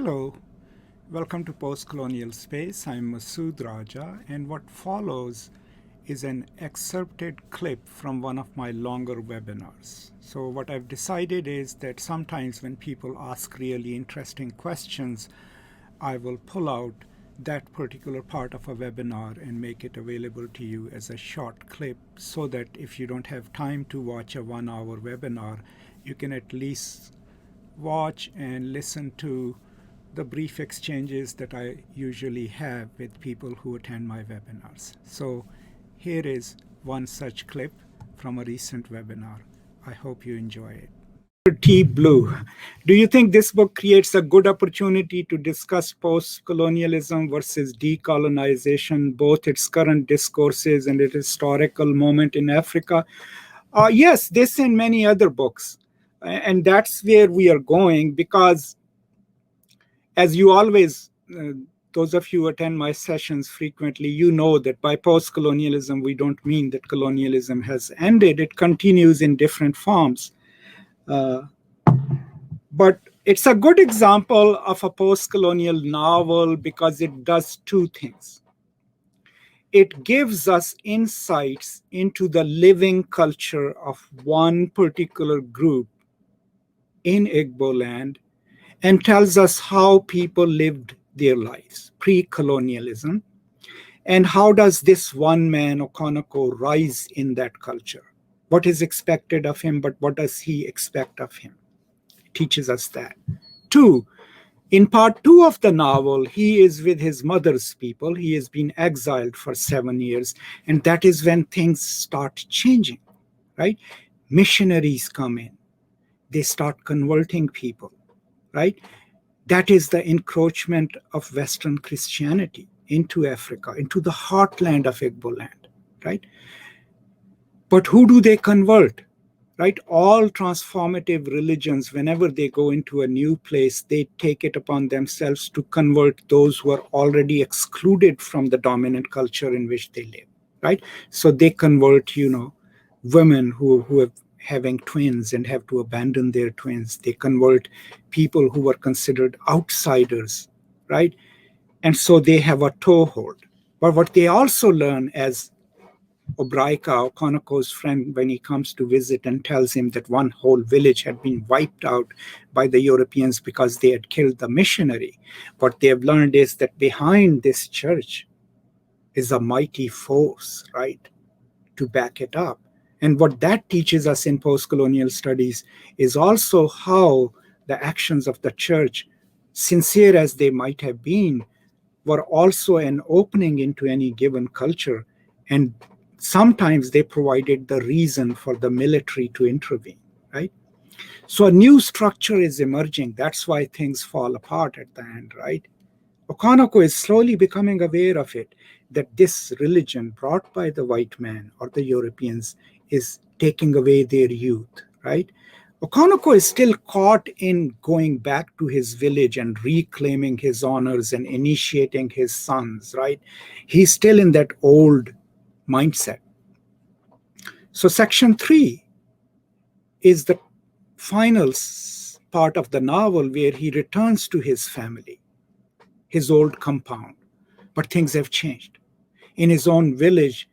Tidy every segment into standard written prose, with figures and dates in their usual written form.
Hello, welcome to Post Colonial Space. I'm Masood Raja, and what follows is an excerpted clip from one of my longer webinars. So what I've decided is that sometimes when people ask really interesting questions, I will pull out that particular part of a webinar and make it available to you as a short clip so that if you don't have time to watch a 1-hour webinar, you can at least watch and listen to the brief exchanges that I usually have with people who attend my webinars. So here is one such clip from a recent webinar. I hope you enjoy it. T. Blue, do you think this book creates a good opportunity to discuss post-colonialism versus decolonization, both its current discourses and its historical moment in Africa? Yes, this and many other books. And that's where we are going because as you always, those of you who attend my sessions frequently, you know that by post-colonialism, we don't mean that colonialism has ended. It continues in different forms. But it's a good example of a post-colonial novel because it does two things. It gives us insights into the living culture of one particular group in Igbo land and tells us how people lived their lives pre-colonialism, and how does this one man, Okwonko, rise in that culture? What is expected of him, but what does he expect of him? It teaches us that. 2, in part 2 of the novel, he is with his mother's people. He has been exiled for 7 years, and that is when things start changing, right? Missionaries come in. They start converting people, right? That is the encroachment of Western Christianity into Africa, into the heartland of Igbo land, right? But who do they convert, right? All transformative religions, whenever they go into a new place, they take it upon themselves to convert those who are already excluded from the dominant culture in which they live, right? So they convert, women who have having twins and have to abandon their twins. They convert people who were considered outsiders, right? And so they have a toehold. But what they also learn, as Obraika, Okwonko's friend, when he comes to visit and tells him that one whole village had been wiped out by the Europeans because they had killed the missionary, what they have learned is that behind this church is a mighty force, right, to back it up. And what that teaches us in post-colonial studies is also how the actions of the church, sincere as they might have been, were also an opening into any given culture. And sometimes they provided the reason for the military to intervene, right? So a new structure is emerging. That's why things fall apart at the end, right? Okwonko is slowly becoming aware of it, that this religion brought by the white man or the Europeans is taking away their youth, right? Okwonko is still caught in going back to his village and reclaiming his honors and initiating his sons, right? He's still in that old mindset. So section 3 is the final part of the novel where he returns to his family, his old compound, but things have changed. In his own village,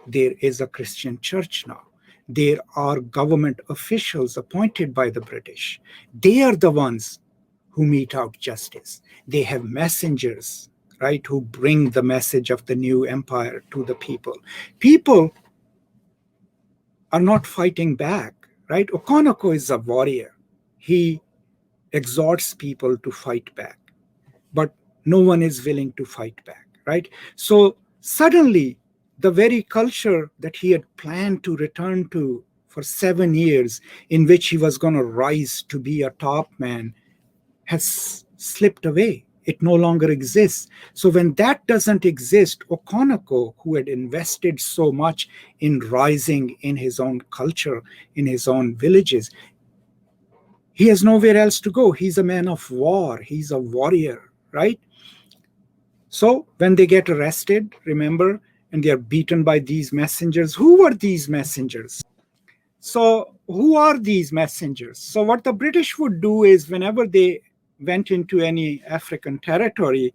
there is a Christian church now. There are government officials appointed by the British. They are the ones who mete out justice. They have messengers, right, who bring the message of the new empire to the people. People are not fighting back, right? Okwonko is a warrior. He exhorts people to fight back, but no one is willing to fight back, right? So suddenly, the very culture that he had planned to return to for 7 years, in which he was going to rise to be a top man, has slipped away. It no longer exists. So when that doesn't exist, Okwonko, who had invested so much in rising in his own culture, in his own villages, he has nowhere else to go. He's a man of war. He's a warrior, right? So when they get arrested, remember, and they are beaten by these messengers. Who were these messengers? So who are these messengers? So what the British would do is whenever they went into any African territory,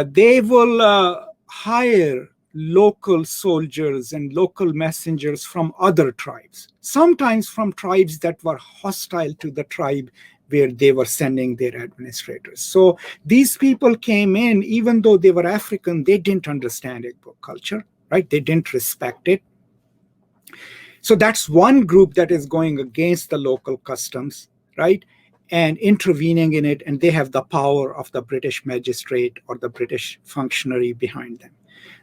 they will hire local soldiers and local messengers from other tribes, sometimes from tribes that were hostile to the tribe where they were sending their administrators. So these people came in, even though they were African, they didn't understand Igbo culture, right? They didn't respect it. So that's one group that is going against the local customs, right? And intervening in it, and they have the power of the British magistrate or the British functionary behind them.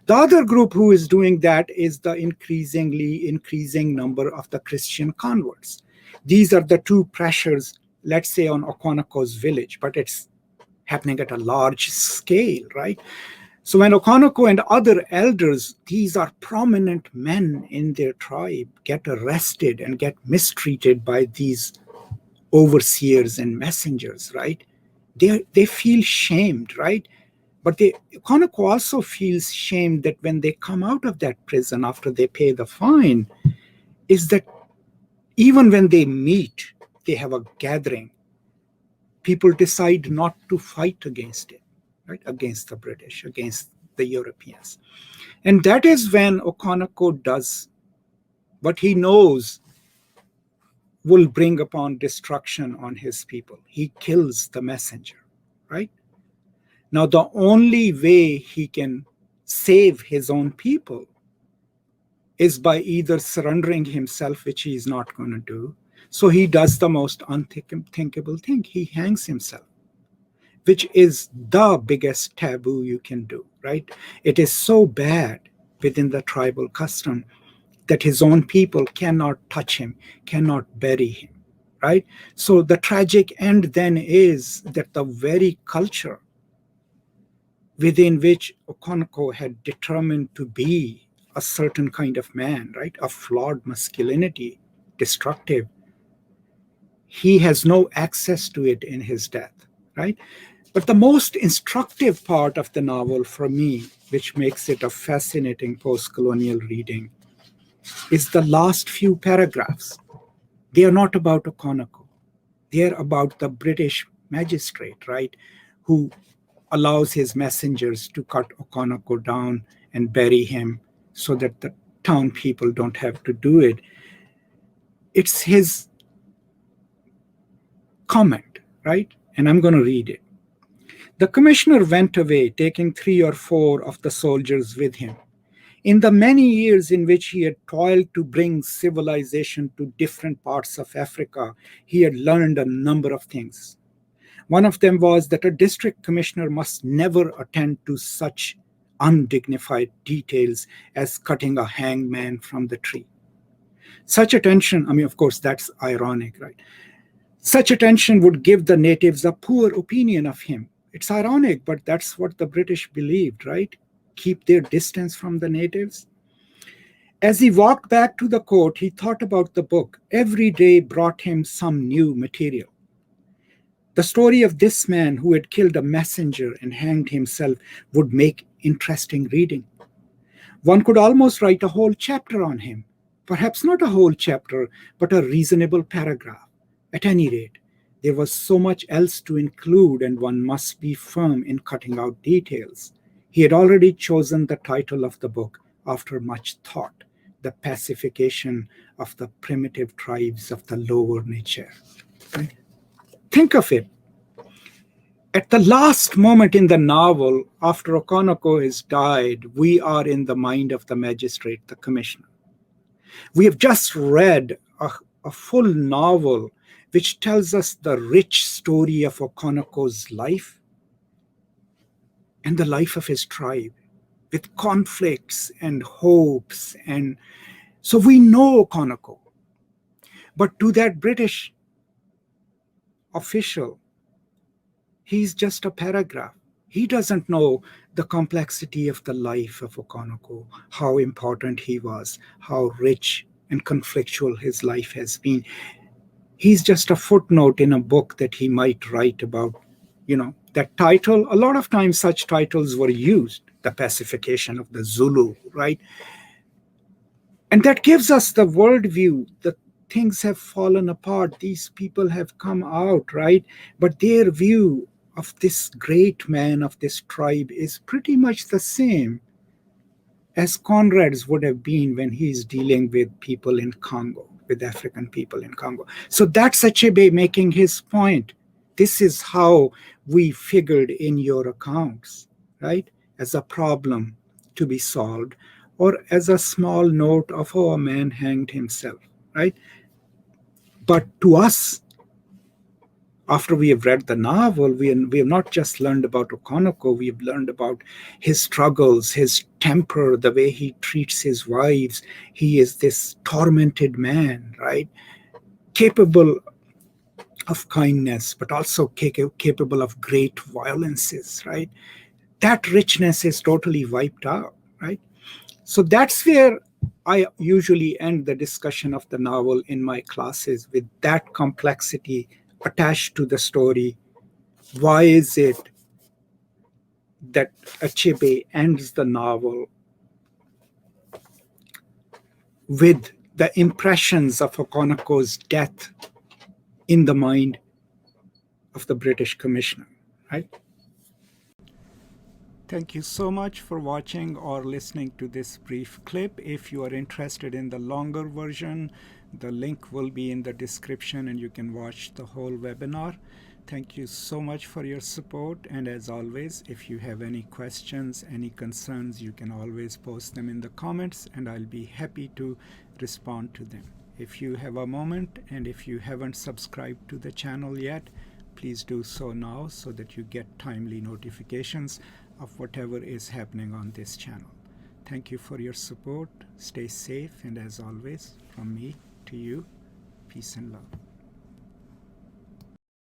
The other group who is doing that is the increasing number of the Christian converts. These are the two pressures, let's say, on Okwonko's village, but it's happening at a large scale, right? So when Okwonko and other elders, these are prominent men in their tribe, get arrested and get mistreated by these overseers and messengers, right? They feel shamed, right? But Okwonko also feels shamed that when they come out of that prison after they pay the fine, is that even when they meet, they have a gathering, people decide not to fight against it, right? Against the British, against the Europeans. And that is when Okwonko does what he knows will bring upon destruction on his people. He kills the messenger, right? Now, the only way he can save his own people is by either surrendering himself, which he is not going to do. So he does the most unthinkable thing. He hangs himself, which is the biggest taboo you can do, right? It is so bad within the tribal custom that his own people cannot touch him, cannot bury him, right? So the tragic end then is that the very culture within which Okwonko had determined to be a certain kind of man, right? A flawed masculinity, destructive. He has no access to it in his death, right? But the most instructive part of the novel for me, which makes it a fascinating post-colonial reading, is the last few paragraphs. They are not about Okwonko. They are about the British magistrate, right? Who allows his messengers to cut Okwonko down and bury him so that the town people don't have to do it. It's his comment, right? And I'm going to read it. The commissioner went away, taking 3 or 4 of the soldiers with him. In the many years in which he had toiled to bring civilization to different parts of Africa, he had learned a number of things. One of them was that a district commissioner must never attend to such undignified details as cutting a hangman from the tree. Such attention, I mean, of course, that's ironic, right? Such attention would give the natives a poor opinion of him. It's ironic, but that's what the British believed, right? Keep their distance from the natives. As he walked back to the court, he thought about the book. Every day brought him some new material. The story of this man who had killed a messenger and hanged himself would make interesting reading. One could almost write a whole chapter on him. Perhaps not a whole chapter, but a reasonable paragraph. At any rate, there was so much else to include, and one must be firm in cutting out details. He had already chosen the title of the book after much thought, The Pacification of the Primitive Tribes of the Lower Nature. Right? Think of it. At the last moment in the novel, after Okwonko has died, we are in the mind of the magistrate, the commissioner. We have just read a full novel which tells us the rich story of Okwonko's life and the life of his tribe, with conflicts and hopes. And so we know Okwonko. But to that British official, he's just a paragraph. He doesn't know the complexity of the life of Okwonko, how important he was, how rich and conflictual his life has been. He's just a footnote in a book that he might write about, that title. A lot of times such titles were used, The Pacification of the Zulu, right? And that gives us the worldview, the things have fallen apart. These people have come out, right? But their view of this great man of this tribe is pretty much the same as Conrad's would have been when he's dealing with people in Congo, with African people in Congo. So that's Achebe making his point. This is how we figured in your accounts, right? As a problem to be solved, or as a small note of, oh, a man hanged himself, right? But to us, after we have read the novel, we have not just learned about Okwonko, we have learned about his struggles, his temper, the way he treats his wives. He is this tormented man, right? Capable of kindness, but also capable of great violences, right? That richness is totally wiped out, right? So that's where I usually end the discussion of the novel in my classes, with that complexity attached to the story. Why is it that Achebe ends the novel with the impressions of Okwonko's death in the mind of the British commissioner, right? Thank you so much for watching or listening to this brief clip. If you are interested in the longer version, the link will be in the description and you can watch the whole webinar. Thank you so much for your support. And as always, if you have any questions, any concerns, you can always post them in the comments and I'll be happy to respond to them. If you have a moment and if you haven't subscribed to the channel yet, please do so now so that you get timely notifications of whatever is happening on this channel. Thank you for your support. Stay safe, and as always, from me to you, peace and love.